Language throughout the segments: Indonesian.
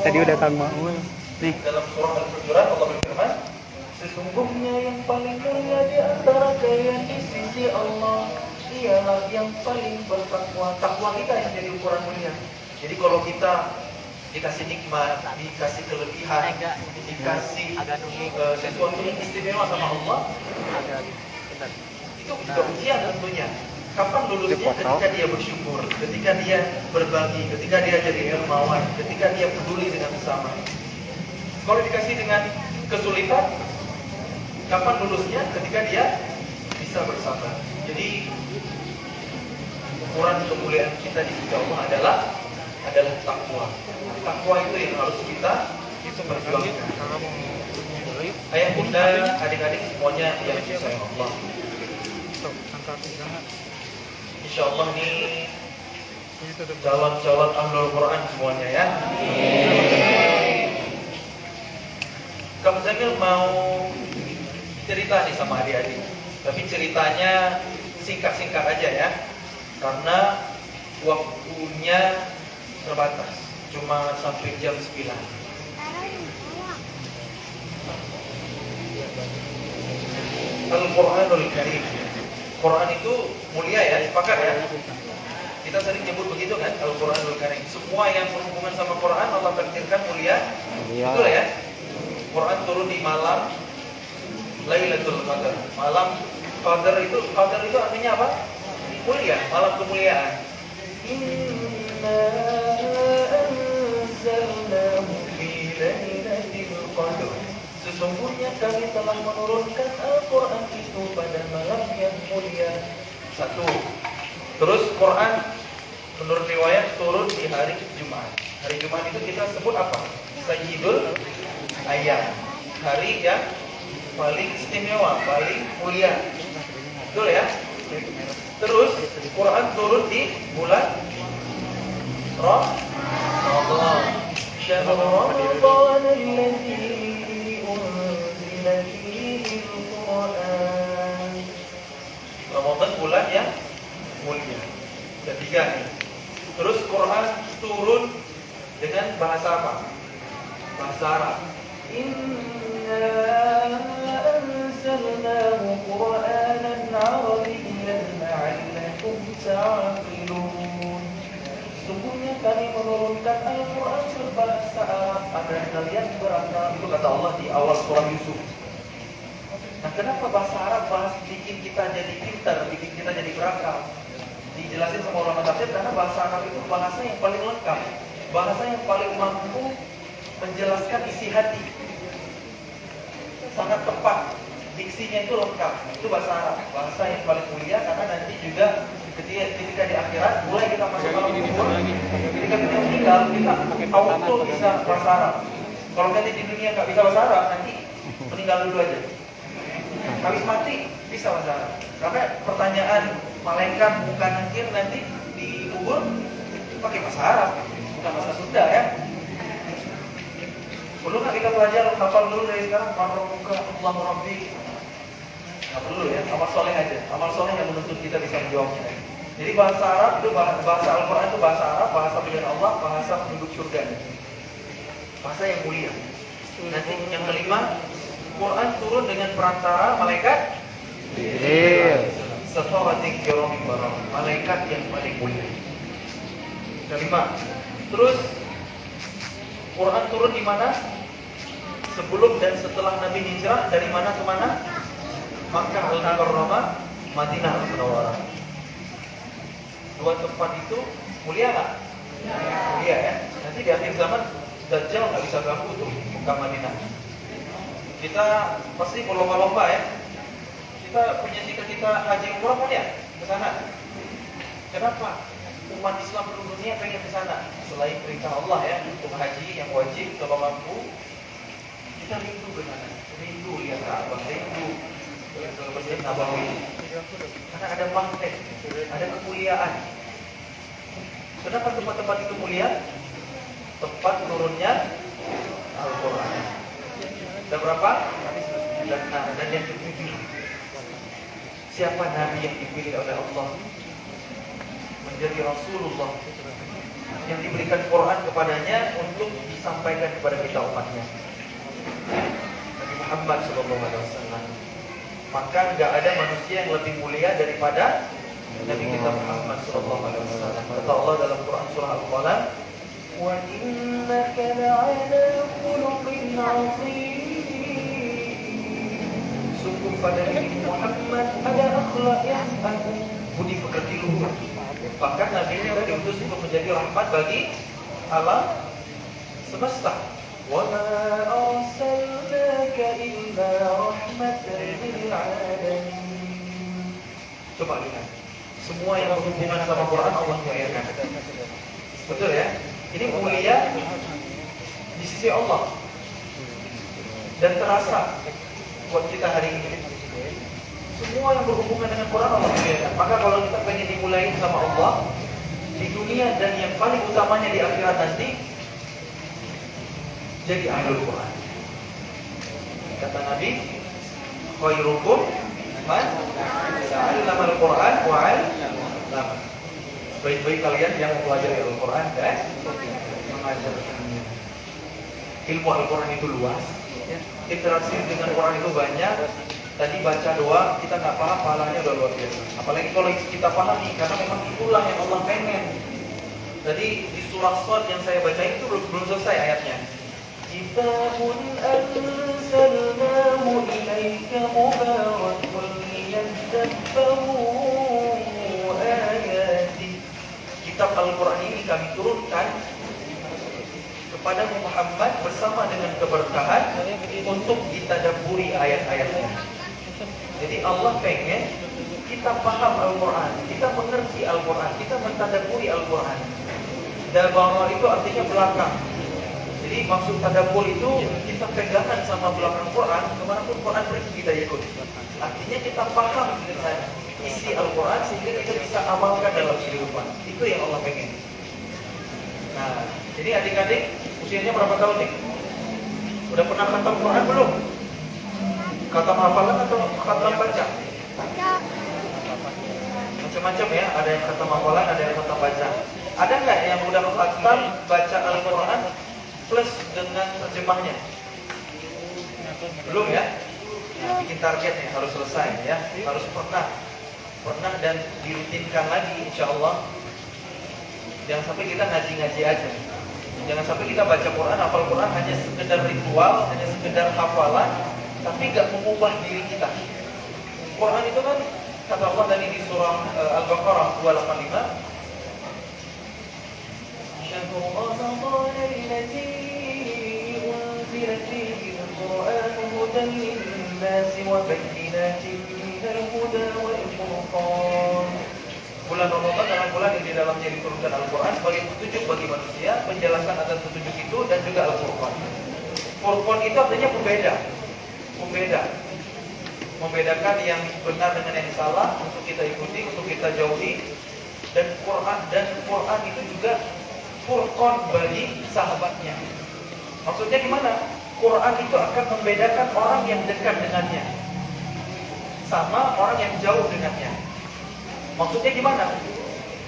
Tadi udah Kang Maul. Nih. Dalam surah Al-Hujurat Allah berfirman, sesungguhnya yang paling mulia di antara kalian di sisi Allah ialah yang paling bertakwa. Takwa kita yang jadi ukuran mulia. Jadi kalau kita dikasih nikmat, dikasih kelebihan, dikasih sesuatu yang istimewa sama Allah, itu juga ujian tentunya. Kapan lulusnya? Ketika dia bersyukur, ketika dia berbagi, ketika dia jadi dermawan, ketika dia peduli dengan sesama. Kalau dikasih dengan kesulitan, kapan lulusnya? Ketika dia bisa bersabar. Jadi ukuran kemuliaan kita di sisi Allah adalah takwa. Takwa itu yang harus kita perjuangkan. Ayah bunda, adik-adik semuanya yang disayang Allah. Insya Allah nih calon-calon ahlul Quran semuanya ya. Kang Jamil mau cerita nih sama adik-adik. Tapi ceritanya singkat-singkat aja ya. Karena waktunya terbatas. Cuma sampai jam 9. Al-Quranul Karim. Quran itu mulia ya, sepakat ya. Kita sering nyebut begitu kan, Al-Quranul Karim. Semua yang berhubungan sama Quran Allah takdirkan mulia. Betul ya. Quran turun di malam Lailatul Qadar. Malam Qadar itu artinya apa? Mulia, malam kemuliaan. Inna anzalnahu fi lailatul qadr. Sesungguhnya kami telah menurunkan Al-Quran itu pada malam yang mulia. Satu. Terus Quran menurut riwayat turun di hari Jumat. Hari Jumat itu kita sebut apa? Sayyidul Ayyam. Hari yang paling istimewa, paling mulia. Betul ya? Terus Quran turun di bulan Ramadan. Syahrul Ramadan alladzi unzila fihi al-Quran. Ramadan bulan yang mulia. Ketiga nih. Terus Quran turun dengan bahasa apa? Bahasa Arab. Inna anzalnahu Qur'anan Arabiyyan la'allakum ta'qilun. Sungguhnya kami menurunkan Al-Quran berbahasa Arab agar kalian berakal. Itu kata Allah di awal surah Yusuf. Nah, kenapa bahasa Arab bikin kita jadi pintar, bikin kita jadi berakal? Dijelasin sama ulama tafsir karena bahasa Arab itu bahasa yang paling lengkap, bahasa yang paling mampu menjelaskan isi hati. Sangat tepat, diksinya itu lengkap. Itu bahasa Arab, bahasa yang paling mulia karena nanti juga ketika di akhirat mulai kita masuk alam kubur, ketika kita meninggal kita auto bisa bahasa Arab. Kalau nanti di dunia nggak bisa bahasa Arab, nanti meninggal dulu aja. Habis mati bisa bahasa Arab. Karena pertanyaan malaikat bukan nakir nanti di kubur pakai bahasa Arab, bukan bahasa Sunda ya. Perlu nggak kita belajar hafal dulu dari sekarang? Marrobuka Allahu Rabbi. Nggak perlu ya, amal soleh aja. Amal soleh yang menuntut kita bisa menjawabnya. Jadi bahasa Arab itu bahasa Al-Quran itu bahasa Arab, bahasa pilihan Allah, bahasa penduduk surga. Bahasa yang mulia. Nanti yang kelima, Quran turun dengan perantara malaikat Safaratik Kiramim Barang, malaikat yang paling mulia. Kelima. Terus Quran turun di mana? Sebelum dan setelah Nabi hijrah dari mana ke mana? Makkah Al-Mukarramah, Madinah Al-Munawwarah. Dua tempat itu mulia nggak? Mulia ya. Nanti di akhir zaman Dajjal nggak bisa ganggu tuh Makkah Madinah. Kita pasti berlomba-lomba ya. Kita punya cita-cita haji umrah mau ya ke sana. Kenapa? Umat Islam seluruh dunia pengen ke sana. Selain perintah Allah ya untuk haji yang wajib kalau mampu, kita rindu ke sana. Rindu lihat Ka'bah, rindu ke Masjid Nabawi. Karena ada magnet, ada kemuliaan. Kenapa tempat-tempat itu mulia? Tempat turunnya Al-Quran. Dan berapa? Dan yang ketujuh, siapa Nabi yang dipilih oleh Allah menjadi Rasulullah, yang diberikan Quran kepadanya untuk disampaikan sampaikan kepada kita umatnya, Nabi Muhammad SAW. Maka nggak ada manusia yang lebih mulia daripada Nabi kita Muhammad SAW. Kata Allah dalam Quran surah Al-Qalam, wa innaka la'ala khuluqin 'azim. Sungguh pada Nabi Muhammad ada akhlak yang agung, budi pekerti luhur. Bahkan Nabi ini diutus untuk menjadi rahmat bagi alam semesta. Wa ma arsalnaka illa rahmatan lil alamin. Coba lihat. Semua yang berhubungan sama Quran Allah muliakan. Betul ya? Ini mulia di sisi Allah. Dan terasa buat kita hari ini. Semua yang berhubungan dengan Quran Allah muliakan. Maka kalau kita pengen dimulai sama Allah di dunia dan yang paling utamanya di akhirat nanti, jadi ahlul Quran. Kata Nabi, khairukum man ta'allama al-Quran wa 'allama. Baik-baik kalian yang mempelajari Al-Quran dan mengajarkannya. Ilmu Al-Quran itu luas, interaksi dengan Quran itu banyak. Tadi baca doa, kita nggak paham, pahalanya udah luar biasa. Apalagi kalau kita pahami, karena memang itulah yang Allah pengen. Tadi di surah Shad yang saya baca itu belum selesai ayatnya. Kitabun anzalnahu ilaika mubarakun liyadabbaru ayati. Kitab Al-Quran ini kami turunkan kepada Muhammad bersama dengan keberkahan untuk ditadabburi ayat-ayatnya. Jadi Allah pengen kita paham Al-Quran, kita mengerti Al-Quran, kita mentadabburi Al-Quran. Dabara itu artinya belakang. Jadi maksud tadabbur itu kita pegangan sama belakang Quran, kemanapun Quran pergi kita ikut. Artinya kita paham dengan isi Al-Quran sehingga kita bisa amalkan dalam kehidupan. Itu yang Allah pengen. Nah, jadi adik-adik usianya berapa tahun nih? Udah pernah khatam Quran belum? Khatam hafalan atau khatam baca? Macam-macam ya, ada yang khatam hafalan, ada yang khatam baca. Ada nggak yang udah khatam baca Al-Quran plus dengan terjemahnya? Belum ya? Nah, bikin target nih, harus selesai ya, harus pernah dan dirutinkan lagi insya Allah. Jangan sampai kita ngaji-ngaji aja. Jangan sampai kita baca Quran, hafal Quran hanya sekedar ritual, hanya sekedar hafalan, tapi gak mengubah diri kita. Quran itu kan kata Allah tadi di surah Al-Baqarah 285. Syahrul Ramadan alladzi unzila fihi al-Qur'an hudan lin-nasi wa bayyinatin minal huda wal furqan. Bulan Ramadan adalah bulan yang di dalamnya diturunkan Al-Quran sebagai petunjuk bagi manusia, penjelasan atas petunjuk itu dan juga Al-Furqan. Furqan itu artinya membedakan yang benar dengan yang salah untuk kita ikuti, untuk kita jauhi. Dan Quran itu juga Furqan bagi sahabatnya. Maksudnya gimana? Quran itu akan membedakan orang yang dekat dengannya sama orang yang jauh dengannya. Maksudnya gimana?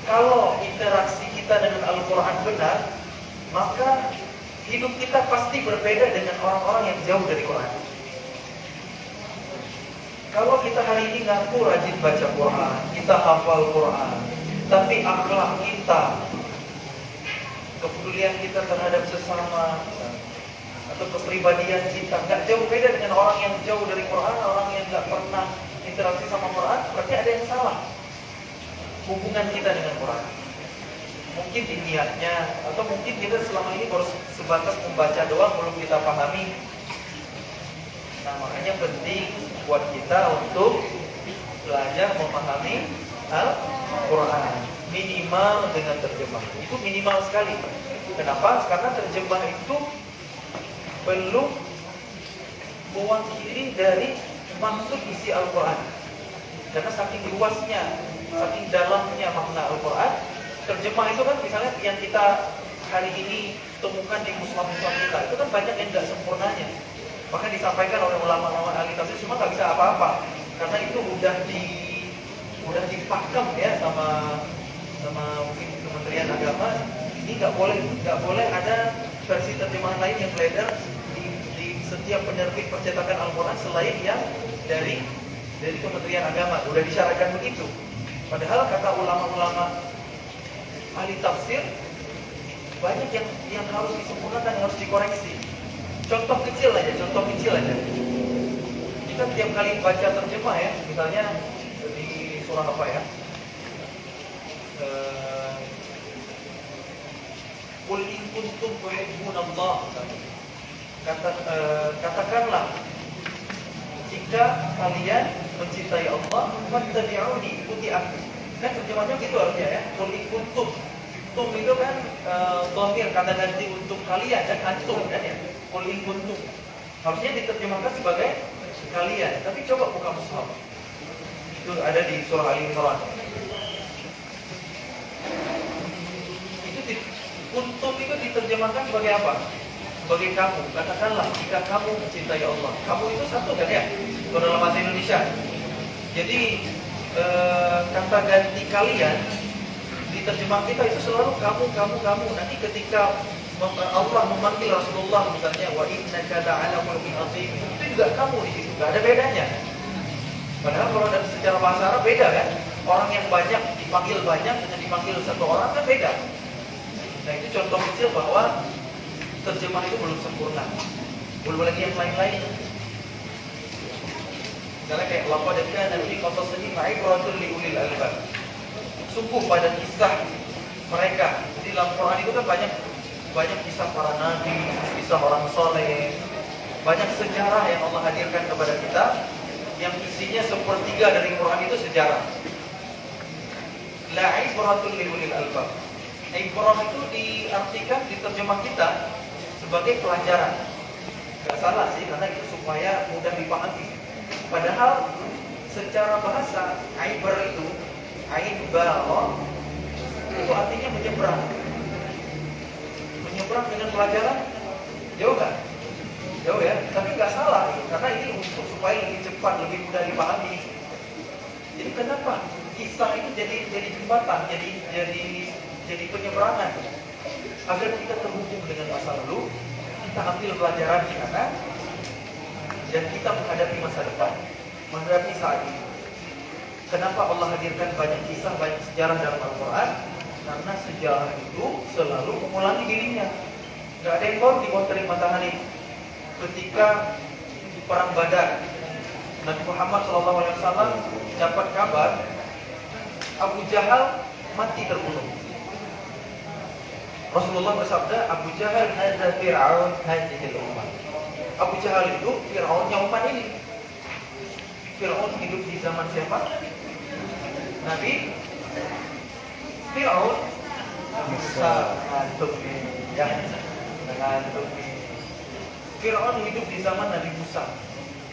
Kalau interaksi kita dengan Al-Quran benar, maka hidup kita pasti berbeda dengan orang-orang yang jauh dari Quran. Kalau kita hari ini ngaku rajin baca Quran, kita hafal Quran, tapi akhlak kita, kepedulian kita terhadap sesama, atau kepribadian kita nggak jauh beda dengan orang yang jauh dari Quran, orang yang nggak pernah interaksi sama Quran, berarti ada yang salah hubungan kita dengan Quran. Mungkin di niatnya, atau mungkin kita selama ini baru sebatas membaca doang, belum kita pahami. Nah, makanya penting buat kita untuk belajar memahami Al-Quran, minimal dengan terjemah. Itu minimal sekali. Kenapa? Karena terjemah itu belum mewakili dari maksud isi Al-Quran. Karena saking luasnya, saking dalamnya makna Al-Quran, terjemah itu kan misalnya yang kita hari ini temukan di mushaf-mushaf kita, itu kan banyak yang nggak sempurnanya. Bahkan disampaikan oleh ulama-ulama ahli tafsir, cuma nggak bisa apa-apa, karena itu udah dipakem ya sama mungkin Kementerian Agama. Ini nggak boleh ada versi terjemahan lain yang beredar di setiap penerbit percetakan Al-Quran selain yang dari Kementerian Agama. Sudah disyaratkan begitu. Padahal kata ulama-ulama ahli tafsir, banyak yang harus disempurnakan, yang harus dikoreksi. Contoh kecil aja. Kita tiap kali baca terjemah ya, misalnya di surah apa ya? Qul in kuntum tuhibbunallah. Katakanlah, jika kalian mencintai Allah, fattabi'uni, ikuti aku. Kan terjemahnya gitu harusnya ya. Qul in kuntum. Tum itu kan dhamir, kata ganti untuk kalian dan antum kan ya. Qul in kuntum. Harusnya diterjemahkan sebagai kalian. Tapi coba buka mushaf. Itu ada di surah Al-Imran. Kuntum itu diterjemahkan sebagai apa? Sebagai kamu. Katakanlah jika kamu mencintai Allah. Kamu itu satu kan ya? Itu dalam bahasa Indonesia. Jadi kata ganti kalian di terjemah kita itu selalu kamu. Nanti ketika Allah memanggil Rasulullah misalnya, wa innaka la'ala khuluqin azim, itu juga kamu di situ. Gak ada bedanya. Padahal kalau dari secara bahasa Arab beda kan? Orang yang banyak dipanggil banyak dengan dipanggil satu orang kan beda. Nah itu contoh kecil bahwa terjemah itu belum sempurna. Belum lagi yang lain-lain. Misalnya kayak laqad kana fi qasasihim ibratun li ulil albab. Sungguh pada kisah mereka. Jadi dalam Quran itu kan banyak kisah para nabi, kisah orang soleh, banyak sejarah yang Allah hadirkan kepada kita, yang isinya sepertiga dari Quran itu sejarah. La ibratun li ulil albab. Ibrah itu diartikan di terjemah kita sebagai pelajaran. Gak salah sih, karena itu supaya mudah dipahami. Padahal secara bahasa ibar itu itu artinya menyeberang. Menyeberang dengan pelajaran jauh gak? Jauh ya, tapi gak salah karena ini untuk supaya lebih cepat, lebih mudah dipahami. Jadi kenapa kisah itu jadi jembatan, jadi penyeberangan agar kita terhubung dengan masa lalu, kita ambil pelajaran di sana, dan kita menghadapi masa depan, menghadapi saat ini. Kenapa Allah hadirkan banyak kisah, banyak sejarah dalam Al-Quran? Karena sejarah itu selalu mengulangi dirinya. Gak ada yang baru di bawah terik matahari. Ketika perang Badar, Nabi Muhammad SAW dapat kabar Abu Jahal mati terbunuh. Rasulullah bersabda, Abu Jahal hadza Fir'aun hadhihi al-ummah. Abu Jahal itu Fir'aunnya umat ini. Fir'aun hidup di zaman siapa? Nabi Fir'aun. Musa ngantuk nih, ya, ngantuk nih. Fir'aun hidup di zaman Nabi Musa.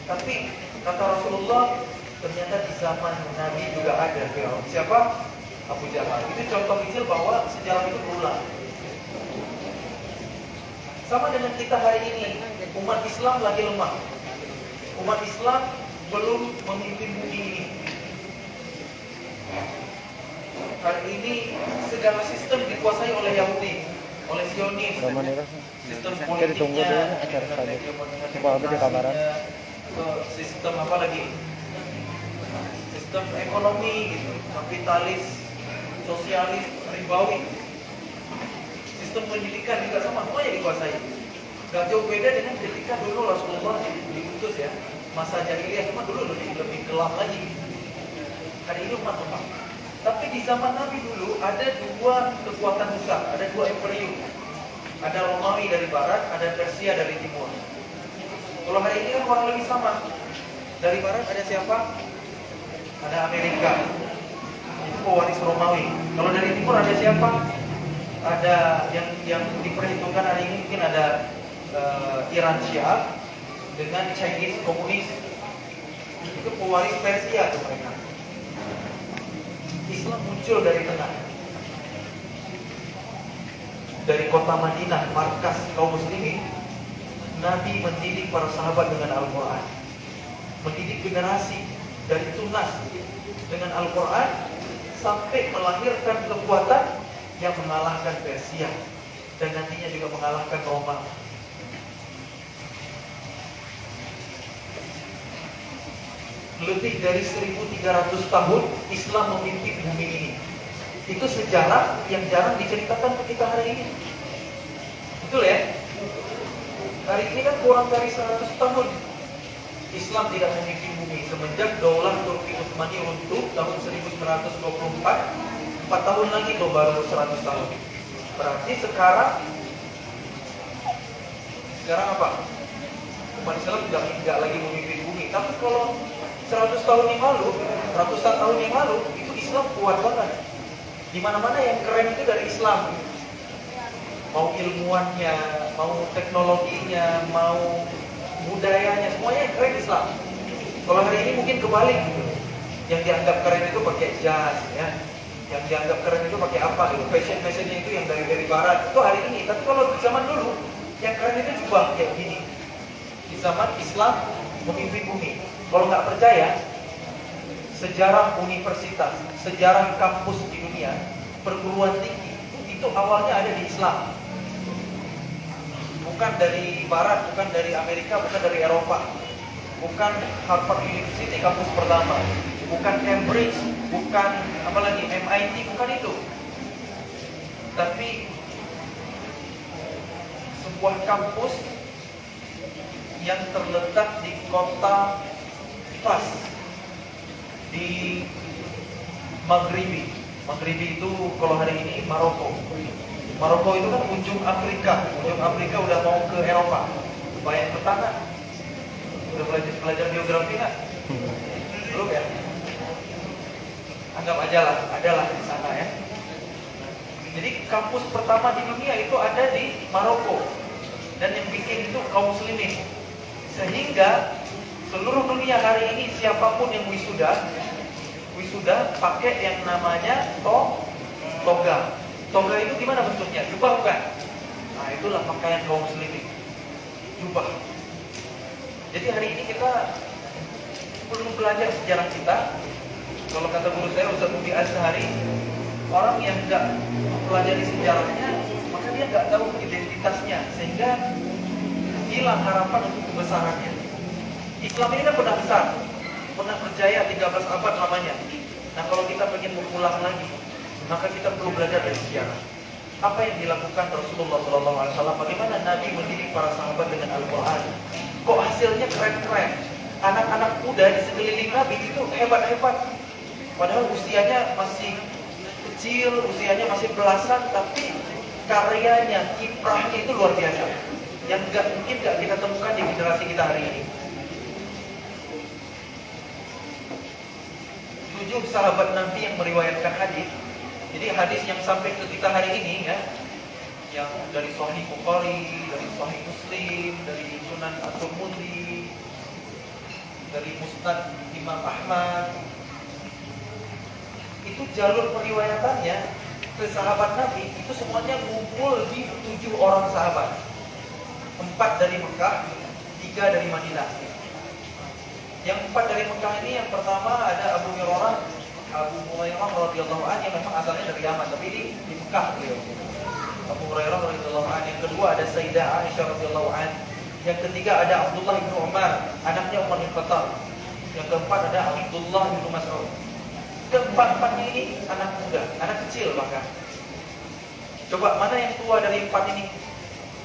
Tapi kata Rasulullah, ternyata di zaman Nabi juga ada Fir'aun. Siapa? Abu Jahal. Itu contoh kecil bahwa sejarah itu berulang. Sama dengan kita hari ini, umat Islam lagi lemah. Umat Islam belum memimpin bumi ini. Hari ini segala sistem dikuasai oleh Yahudi, oleh Zionis. Sistem politiknya, sistem apa lagi? Sistem ekonomi, gitu, kapitalis, sosialis, ribawi. Sistem pendidikan juga sama, semuanya dikuasai. Gak jauh beda dengan ketika dulu Rasulullah diutus ya, masa jahiliyah, cuma dulu lebih gelap lagi. Hari ini umat lemah. Tapi di zaman Nabi dulu ada dua kekuatan besar, ada dua imperium. Ada Romawi dari barat, ada Persia dari timur. Kalau hari ini kan kurang lebih sama. Dari barat ada siapa? Ada Amerika, itu pewaris Romawi. Kalau dari timur ada siapa? Ada yang diperhitungkan hari ini mungkin ada Iran Syiah dengan Chinese komunis. Itu pewaris Persia tuh mereka. Islam muncul dari tengah, dari kota Madinah, markas kaum muslimin. Nabi mendidik para sahabat dengan Al-Quran, mendidik generasi dari tunas dengan Al-Quran sampai melahirkan kekuatan yang mengalahkan Persia. dan nantinya juga mengalahkan Roma. Lebih dari 1.300 tahun Islam memimpin bumi ini. Itu sejarah yang jarang diceritakan ke kita hari ini. Betul ya? Hari ini kan kurang dari 100 tahun Islam tidak memimpin bumi. Semenjak Daulah Turki Utsmani runtuh tahun 1924, 4 tahun lagi tuh baru 100 tahun. Berarti sekarang apa? Umat Islam nggak lagi memimpin bumi. Tapi kalau 100 tahun yang lalu, ratusan tahun yang lalu, itu Islam kuat banget. Di mana-mana yang keren itu dari Islam. Mau ilmuannya, mau teknologinya, mau budayanya, semuanya yang keren Islam. Kalau hari ini mungkin kebalik gitu. Yang dianggap keren itu pakai jas, ya. Yang dianggap keren itu pakai apa gitu. Fashion-fashionnya itu yang dari barat. Itu hari ini. Tapi kalau di zaman dulu, yang keren itu jubah kayak gini. Di zaman Islam memimpin bumi. Kalau nggak percaya, sejarah universitas, sejarah kampus di dunia, perguruan tinggi, itu awalnya ada di Islam. Bukan dari Barat, bukan dari Amerika, bukan dari Eropa. Bukan Harvard University kampus pertama, bukan Cambridge, bukan apalagi MIT, bukan itu. Tapi sebuah kampus yang terletak di kota Fas di Maghribi. Maghribi itu kalau hari ini Maroko. Maroko itu kan ujung Afrika. Ujung Afrika udah mau ke Eropa. Bayang peta kan? Udah belajar geografi kan? Belum ya? Anggap aja lah, adalah di sana ya. Jadi kampus pertama di dunia itu ada di Maroko. Dan yang bikin itu kaum muslimin. Sehingga seluruh dunia hari ini siapapun yang wisuda pakai yang namanya toga. Toga itu gimana bentuknya? Jubah bukan? Nah itulah pakaian kaum muslimin. Jubah. Jadi hari ini kita perlu belajar sejarah kita. Kalau kata guru saya Ustaz Budi Azhari, orang yang nggak mempelajari sejarahnya, maka dia nggak tahu identitasnya, sehingga hilang harapan untuk kebesarannya. Islam ini kan pernah besar, pernah berjaya 13 abad lamanya. Nah kalau kita ingin mengulang lagi, maka kita perlu belajar dari sejarah. Apa yang dilakukan Rasulullah SAW? Bagaimana Nabi mendidik para sahabat dengan Al-Quran? Kok hasilnya keren-keren? Anak-anak muda di sekeliling Nabi itu hebat-hebat. Padahal usianya masih kecil, usianya masih belasan, tapi karyanya, kiprahnya itu luar biasa. Yang mungkin nggak kita temukan di generasi kita hari ini. 7 sahabat Nabi yang meriwayatkan hadis. Jadi hadis yang sampai ke kita hari ini ya, yang dari Sahih Bukhari, dari Sahih Muslim, dari Sunan At-Tirmidzi, dari Musnad Imam Ahmad. Itu jalur periwayatannya ke sahabat Nabi itu semuanya ngumpul di 7 orang sahabat. 4 dari Mekah, 3 dari Madinah. Yang 4 dari Mekah ini yang pertama ada Abu Hurairah radhiyallahu anhu yang memang asalnya dari Yaman, tapi ini di Mekah beliau. Abu Hurairah radhiyallahu anhu. Yang kedua ada Sayyidah Aisyah radhiyallahu anha. Yang ketiga ada Abdullah bin Umar, anaknya Umar bin Khattab. Yang keempat ada Abdullah bin Mas'ud. Keempat-empatnya ini anak muda, anak kecil bahkan. Coba mana yang tua dari 4 ini?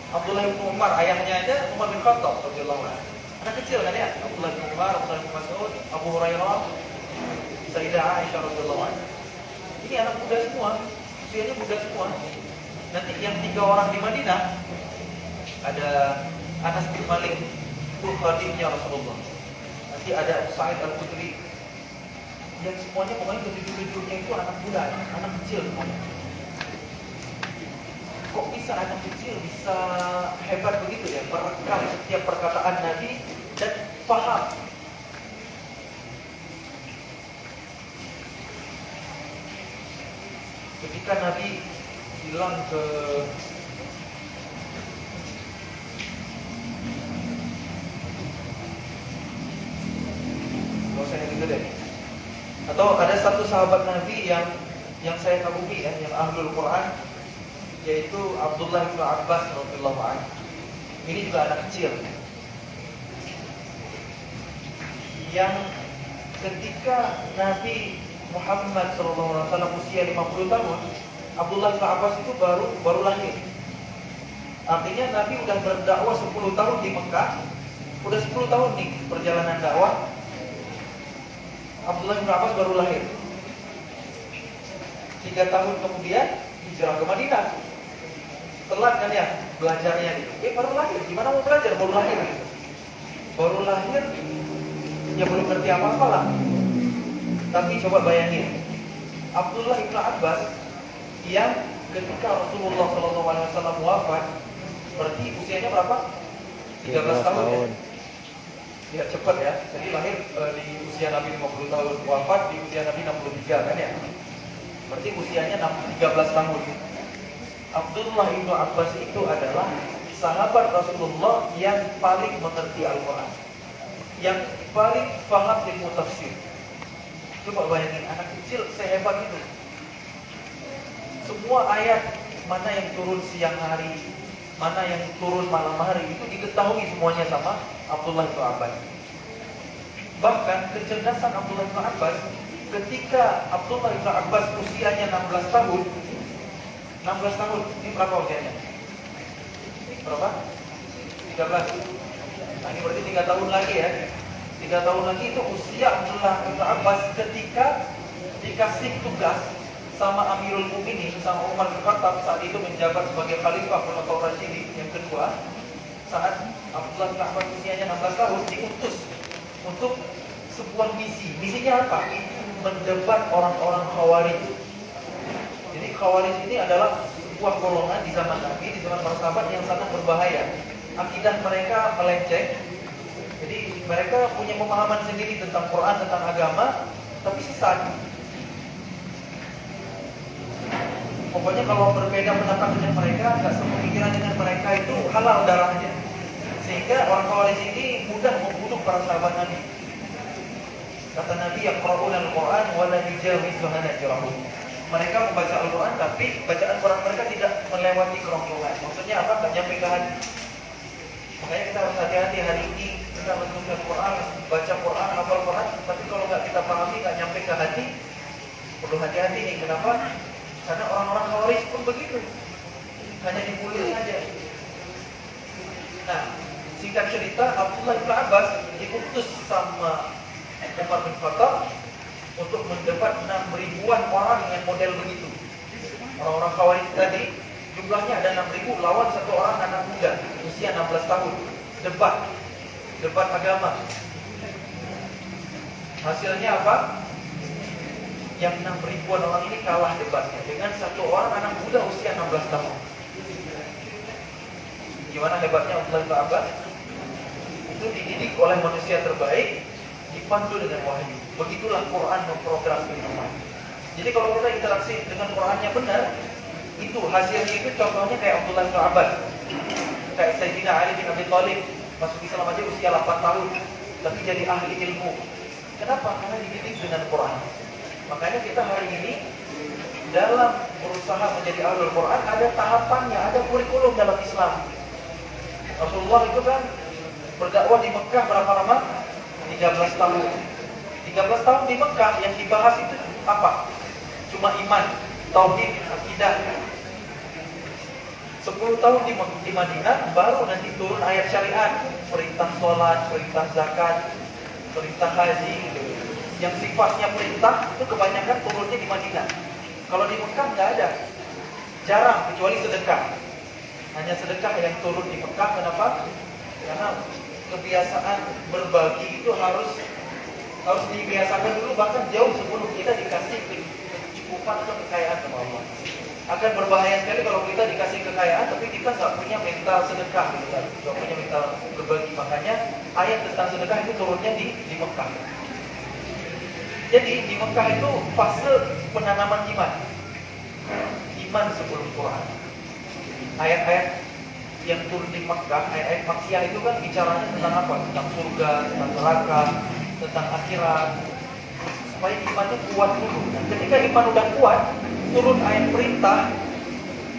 Abdullah bin Umar, ayahnya aja Umar bin Khattab radhiyallahu anhu. Anak kecil kan ya? Abdullah bin Umar, Abdullah bin Mas'ud, Abu Hurairah, Sayyidah Aisyah radhiyallahu anha. Ini anak muda semua, usianya muda semua. Nanti yang 3 orang di Madinah ada Anas bin Malik, itu khadimnya Rasulullah. Nanti ada Sa'id Al-Khudri. Yang semuanya pokoknya ketujuh-tujuhnya itu anak muda, anak kecil semuanya. Kok bisa anak kecil bisa hebat begitu ya, merekam setiap perkataan Nabi dan paham. Ketika Nabi bilang ke gitu deh. Atau ada satu sahabat Nabi yang saya kagumi ya, yang ahlul Quran, yaitu Abdullah bin Abbas radhiyallahu anhu. Ini juga anak kecil yang ketika Nabi Muhammad SAW usia 50 tahun, Abdullah bin Abbas itu baru lahir. Artinya Nabi udah berdakwah 10 tahun di Mekah, udah 10 tahun nih perjalanan dakwah. Abdullah bin Abbas baru lahir. 3 tahun kemudian hijrah ke Madinah. Telat kan ya belajarnya gitu. Baru lahir, gimana mau belajar? Baru lahir gitu. Baru lahir, ya belum ngerti apa-apa lah. Tapi coba bayangin, Abdullah bin Abbas yang ketika Rasulullah SAW wafat, berarti usianya berapa? 13 tahun ya? Ya cepat ya. Jadi lahir di usia Nabi 50 tahun, wafat di usia Nabi 63 kan ya? Berarti usianya 13 tahun. Abdullah bin Abbas itu adalah sahabat Rasulullah yang paling mengerti Al-Quran, yang paling paham ilmu tafsir. Coba bayangin anak kecil sehebat itu. Semua ayat mana yang turun siang hari, mana yang turun malam hari itu diketahui semuanya sama Abdullah bin Abbas. Bahkan kecerdasan Abdullah bin Abbas, ketika Abdullah bin Abbas usianya 16 tahun, ini berapa usianya? Berapa? 13. Nah ini berarti 3 tahun lagi ya. 3 tahun lagi itu usia Abdullah bin Abbas ketika dikasih tugas sama Amirul Mukminin, sama Umar bin Khattab saat itu menjabat sebagai Khalifah Khulafaur Rasyidin yang kedua. Saat Abdullah bin Abbas usianya 16 tahun diutus untuk sebuah misi. Misinya apa? Mendebat orang-orang Khawarij. Jadi Khawarij ini adalah sebuah golongan di zaman Nabi, di zaman para sahabat yang sangat berbahaya. Akidah mereka melenceng. Jadi mereka punya pemahaman sendiri tentang Quran, tentang agama, tapi sesat. Pokoknya kalau berbeda pendapat dengan mereka, nggak sepemikiran dengan mereka, itu halal darahnya. Sehingga orang Khawarij ini mudah membunuh para sahabat Nabi. Kata Nabi, yaqra'una al-Quran wa la yujawizu hanajirahum. Mereka membaca Al-Quran, tapi bacaan Quran mereka tidak melewati kerongkongan. Maksudnya apa? Nggak nyampe ke hati. Makanya kita harus hati-hati hari ini. Kita menuntut Quran, baca Quran, hafal Quran, tapi kalau nggak kita pahami, nggak nyampe ke hati, perlu hati-hati nih. Kenapa? Karena orang-orang Khawarij pun begitu, hanya dibully aja. Nah, singkat cerita, Abdullah bin Abbas diutus sama Umar bin Khattab untuk mendebat 6.000-an orang yang model begitu. Orang-orang Khawarij tadi jumlahnya ada 6.000 lawan satu orang anak muda usia 16 tahun. Debat agama. Hasilnya apa? Yang 6.000-an orang ini kalah debatnya dengan satu orang anak muda usia 16 tahun. Gimana hebatnya Abdullah bin Abbas? Itu dididik oleh manusia terbaik, dipandu dengan wahyu. Begitulah Quran memprogram kehidupan. Jadi kalau kita interaksi dengan Qurannya benar, itu hasilnya itu contohnya kayak Abdullah bin Abbas, kayak Sayyidina Ali bin Abi Thalib, masuk Islam aja usia 8 tahun, tapi jadi ahli ilmu. Kenapa? Karena dididik dengan Quran. Makanya kita hari ini dalam berusaha menjadi ahlul Quran ada tahapannya, ada kurikulum dalam Islam. Rasulullah itu kan berdakwah di Mekah berapa lama? 13 tahun. 13 tahun di Mekah yang dibahas itu apa? Cuma iman, tauhid, akidah. 10 tahun di Madinah baru nanti turun ayat syariat, perintah sholat, perintah zakat, perintah haji gitu. Yang sifatnya perintah itu kebanyakan turunnya di Madinah. Kalau di Mekah nggak ada, jarang kecuali sedekah. Hanya sedekah yang turun di Mekah. Kenapa? Karena kebiasaan berbagi itu harus dibiasakan dulu, bahkan jauh sebelum kita dikasih kecukupan atau kekayaan sama Allah. Akan berbahaya sekali kalau kita dikasih kekayaan tapi kita nggak punya mental sedekah, nggak punya mental berbagi. Makanya ayat tentang sedekah itu turunnya di Mekah. Jadi di Mekah itu fase penanaman iman sebelum Quran. Ayat-ayat yang turun di Mekah, ayat-ayat Makkiyah itu kan bicaranya tentang apa? Tentang surga, tentang neraka, tentang akhirat. Supaya imannya kuat dulu. Dan ketika iman udah kuat, turun ayat perintah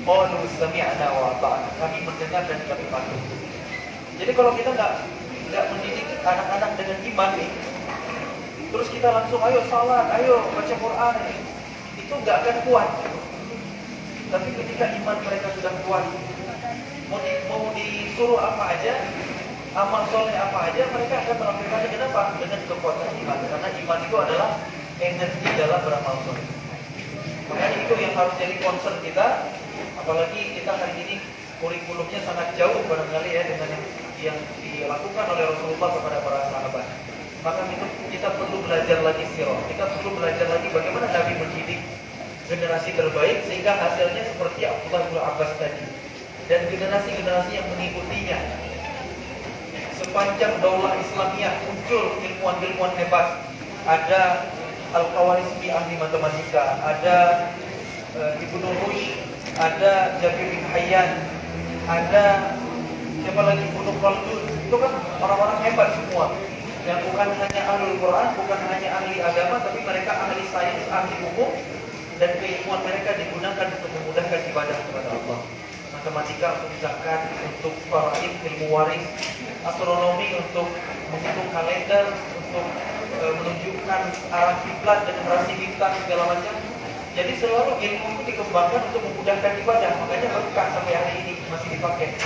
qalu sami'na wa ata'na. Kami mendengar dan kami patuh. Jadi kalau kita nggak mendidik anak-anak dengan iman nih, terus kita langsung ayo salat, ayo baca Quran, itu nggak akan kuat. Tapi ketika iman mereka sudah kuat, mau disuruh apa aja, amal soleh apa aja, mereka akan melakukannya. Kenapa? Dengan kekuatan iman. Karena iman itu adalah energi dalam beramal soleh. Makanya itu yang harus jadi concern kita. Apalagi kita hari ini kurikulumnya sangat jauh barangkali ya dengan yang dilakukan oleh Rasulullah kepada para sahabat. Maka itu kita perlu belajar lagi sirah. Kita perlu belajar lagi bagaimana Nabi mendidik generasi terbaik sehingga hasilnya seperti Abdullah bin Abbas tadi dan generasi-generasi yang mengikutinya. Sepanjang daulah Islamiyah muncul ilmuwan-ilmuwan hebat. Ada Al-Khawarizmi ahli matematika, ada Ibnu Rushd, ada Jabir bin Hayyan, ada siapa lagi, Ibnu Khaldun. Itu kan orang-orang hebat semua yang bukan hanya ahli Quran, bukan hanya ahli agama, tapi mereka ahli sains, ahli hukum, dan keilmuan mereka digunakan untuk memudahkan ibadah kepada Allah. Matematika untuk zakat, untuk faraid, ilmu waris, astronomi untuk menghitung kalender, untuk menunjukkan arah kiblat dan rasi bintang segala macam. Jadi selalu ilmu itu dikembangkan untuk memudahkan ibadah. Makanya berkah sampai hari ini masih dipakai.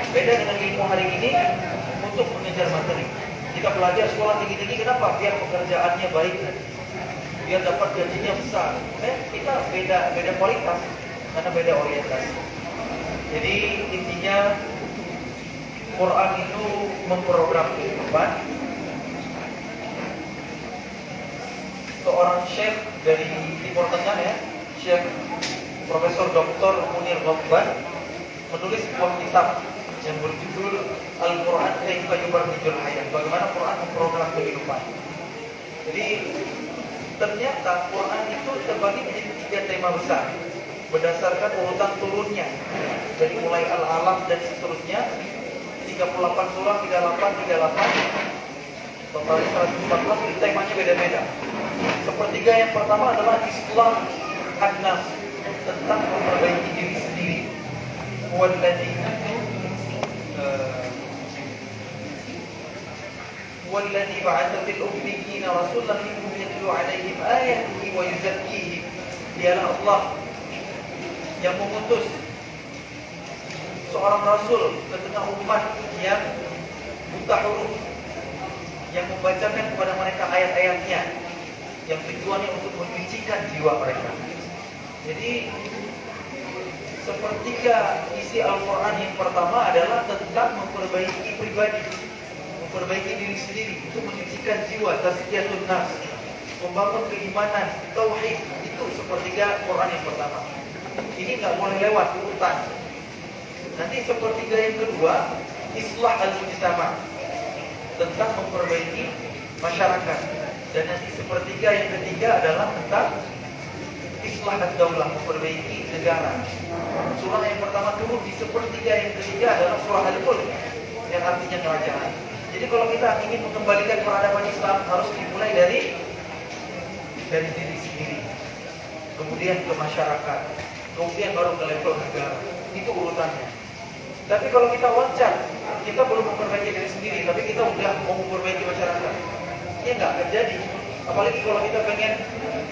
Beda dengan ilmu hari ini untuk mengejar materi. Kita belajar sekolah tinggi-tinggi, kenapa? Biar pekerjaannya baik, biar dapat gajinya besar. Kita beda kualitas karena beda orientasi. Jadi intinya Quran itu memprogram kehidupan. Seorang syekh dari Timur Tengah ya, Syekh Profesor Dr. Munir Ghobban menulis sebuah kitab yang berjudul Al-Quran Kaifa Yubarrijul Hayat. Bagaimana Quran memprogram kehidupan. Jadi ternyata Quran itu terbagi menjadi 3 tema besar berdasarkan urutan turunnya. Dari mulai Al-Alaq dan seterusnya, 38 surah, 38, totalnya 114, jadi temanya beda-beda. Sepertiga yang pertama adalah Islam an-nafs, tentang memperbaiki diri sendiri. Walladzi ba'atha fil ummiyina rasulan minhum yatlu 'alaihim ayatihi wa yuzakkihim. Dialah Allah yang mengutus seorang rasul ke tengah umat yang buta huruf, yang membacakan kepada mereka ayat-ayatnya, yang tujuannya untuk menyucikan jiwa mereka. Jadi sepertiga isi Al-Quran yang pertama adalah tentang memperbaiki pribadi, memperbaiki diri sendiri, untuk menyucikan jiwa, tazkiyatun nafs, membangun keimanan, tauhid. Itu sepertiga Quran yang pertama. Ini nggak boleh lewat urutan. Nanti sepertiga yang kedua, Islah al-Mujtama, tentang memperbaiki masyarakat. Dan nanti sepertiga yang ketiga adalah tentang Islah ad-Daulah, memperbaiki negara. Surah yang pertama turun di sepertiga yang ketiga adalah surah Al-Mulk, yang artinya kerajaan. Jadi kalau kita ingin mengembalikan peradaban Islam, harus dimulai dari diri sendiri, kemudian ke masyarakat, kemudian baru ke level negara. Itu urutannya. Tapi kalau kita loncat, kita belum memperbaiki diri sendiri, tapi kita udah mau memperbaiki masyarakat, ya nggak akan jadi. Apalagi kalau kita pengen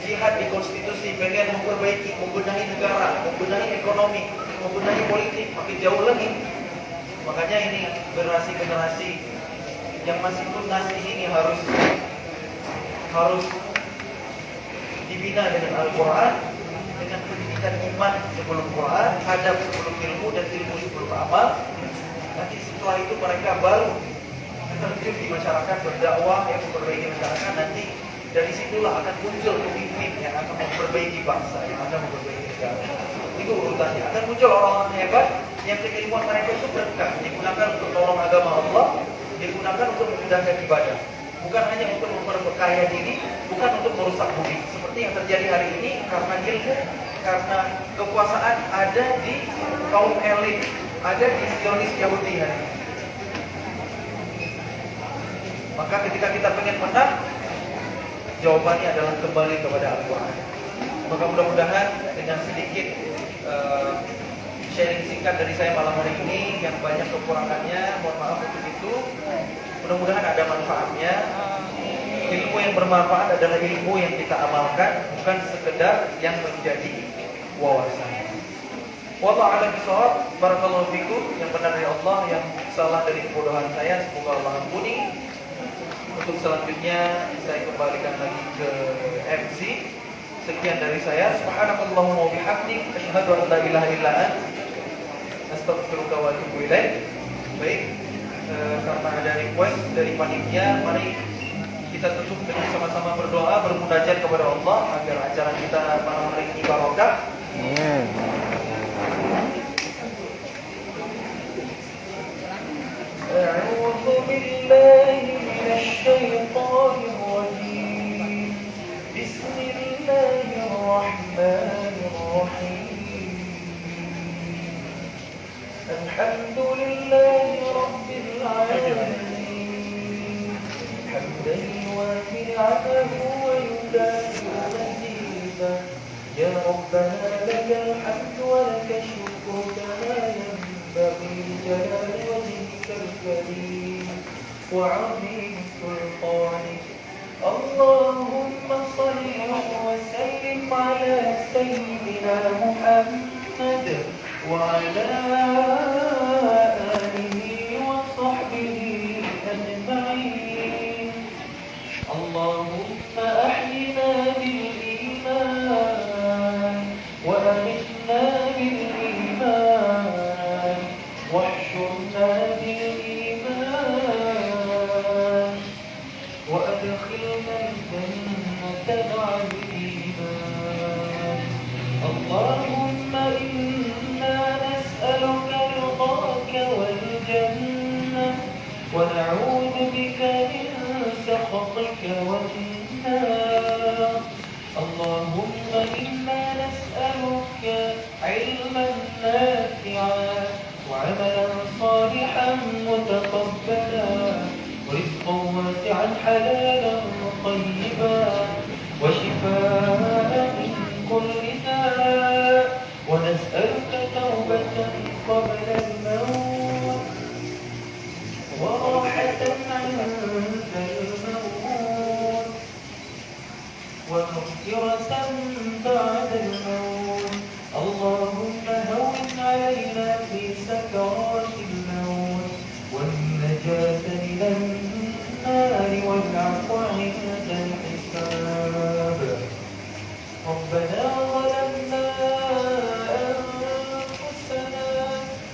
jihad di konstitusi, pengen memperbaiki, membenahi negara, membenahi ekonomi, membenahi politik, makin jauh lagi. Makanya ini generasi-generasi yang masih tunas ini harus dibina dengan Al-Quran, dengan pendidikan iman sebelum Quran, adab sebelum ilmu, dan ilmu sebelum amal. Nanti setelah itu mereka baru terjun di masyarakat, berdakwah, yang memperbaiki masyarakat. Nanti dari situlah akan muncul pemimpin yang akan memperbaiki bangsa, yang akan memperbaiki negara. Itu urutannya. Akan muncul orang-orang hebat yang keilmuan mereka itu berkah, digunakan untuk tolong agama Allah, digunakan untuk memudahkan ibadah. Bukan hanya untuk memperkaya diri, bukan untuk merusak bumi. Seperti yang terjadi hari ini, karena ilmu, karena kekuasaan ada di kaum elit, ada di Zionis Yahudi hari ini. Maka ketika kita pengen menang, jawabannya adalah kembali kepada Al-Quran. Maka mudah-mudahan dengan sedikit sharing singkat dari saya malam hari ini yang banyak kekurangannya, mohon maaf untuk itu. Mudah-mudahan ada manfaatnya. Ilmu yang bermanfaat adalah ilmu yang kita amalkan, bukan sekedar yang menjadi wawasan. Wallahu a'lam bishawab. Barakallahu fikum. Yang benar dari Allah, yang salah dari kebodohan saya semoga Allah ampuni. Untuk selanjutnya saya kembalikan lagi ke MC. Sekian dari saya. Subhanakallahumma wa bihamdik, asyhadu an la ilaha illa anta, astaghfiruka wa atubu ilaik. Baik, karena ada request dari panitia, mari kita tutup dengan sama-sama berdoa, bermunajat kepada Allah agar acara kita malam hari ini barokah. أعوذ بالله من الشيطان الرجيم بسم الله الرحمن الرحيم الحمد لله رب العالمين حمدا يوافي نعمه ويكافئ مزيدا يا ربنا لك الحمد ولك الشكر كما ينبغي لجلال وجهك الكريم وعظيم سلطانك اللهم صل وسلم على سيدنا محمد وعلى آله وصحبه أجمعين اللهم أحينا بالإيمان وأمتنا بالإيمان واحشرنا بالإيمان وأدخلنا الجنة مع الإيمان اللهم إنا نسألك رضاك والجنة ونعوذ بك من سخطك والنار اللهم إنا نسألك علما نافعا وعملا صالحا متقبلا ورزقا واسعا حلالا طيبا وشفاء من كل داء ونسألك توبة قبل الموت وراحة عند الموت ومغفرة بعد الموت اللهم هون علينا في سكرات الموت والنجاة من النار والعفو عند الحساب ربنا ظلمنا أنفسنا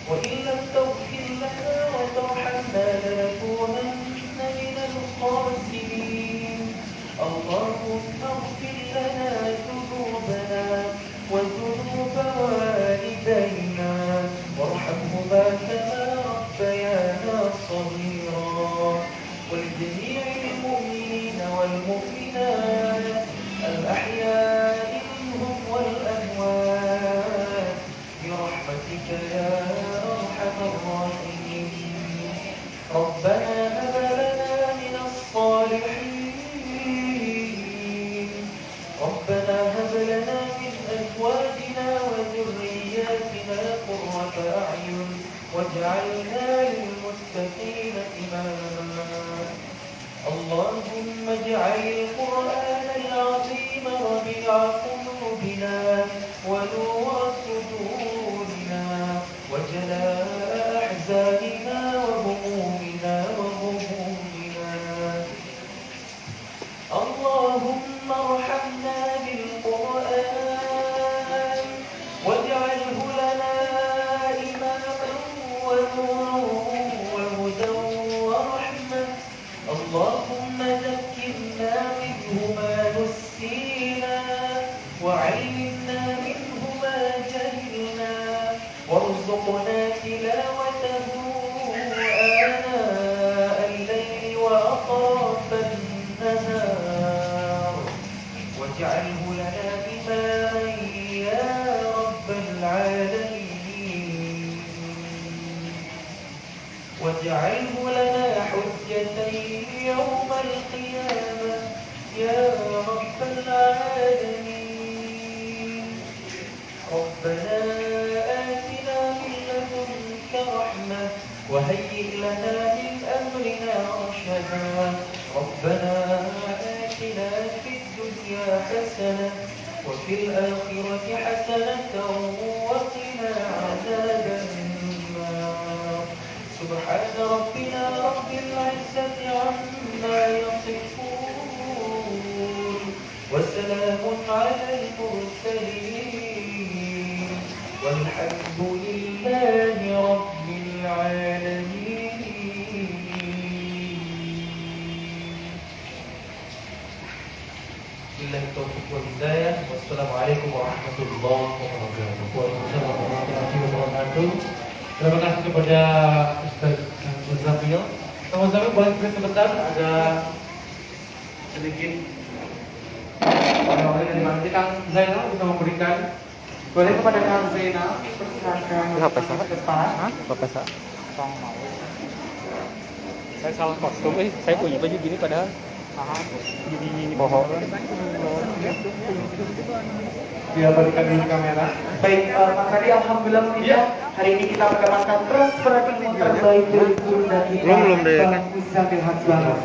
وإن لم تغفر لنا وترحمنا لنكونن من الخاسرين اللهم اغفر لنا ذنوبنا وذنوب والدينا وارحمهما كما ربيانا صغيرا ولجميع المؤمنين والمؤمنات الأحياء منهم والأموات برحمتك يا أرحم الراحمين ربنا هب لنا من الصالحين ربنا هب لنا من أزواجنا وذرياتنا قرة أعين واجعلنا للمتقين إماما اللهم اجعل القرآن العظيم ربيع قلوبنا ونور صدورنا وجلاء أحزاننا وهمومنا وغمومنا اللهم ارحمنا بالقرآن واجعله لنا إماما ونورا وهدى ورحمة اللهم ذكرنا منه ما نسينا وعلمنا منه ما جهلنا وارزقنا تلاوته آناء الليل وأطراف النهار واجعله لنا إماما يا رب العالمين واجعله لنا حجة يوم القيامة يا رب العالمين ربنا آتنا وهيئ لنا من أمرنا رشدا ربنا آتنا في الدنيا حسنة وفي الآخرة حسنة وقنا عذاب النار سبحان ربنا رب العزة عما يصفون وسلام على المرسلين والحمد لله رب العالمين. Billahi taufiq wal hidayah. Wassalamualaikum warahmatullahi wabarakatuh. Waalaikumsalam warahmatullahi wabarakatuh. Terima kasih kepada Ustaz Muzamil. Ustaz Muzamil boleh beri sebentar, ada sedikit oleh-oleh dari mana Kang Zainal bisa memberikan. Boleh kepada Kang Zainal persilakan ke depan. Bapak sa. Saya salah kostum, saya punya baju gini padahal. Jadi bohong. Dia berikan dulu kamera. Baik, Pak Kadi, alhamdulillah hari ini kita mendapatkan transfer terbaik dari Bunda kita. Belum deh. Bang Musa bin Hasbah.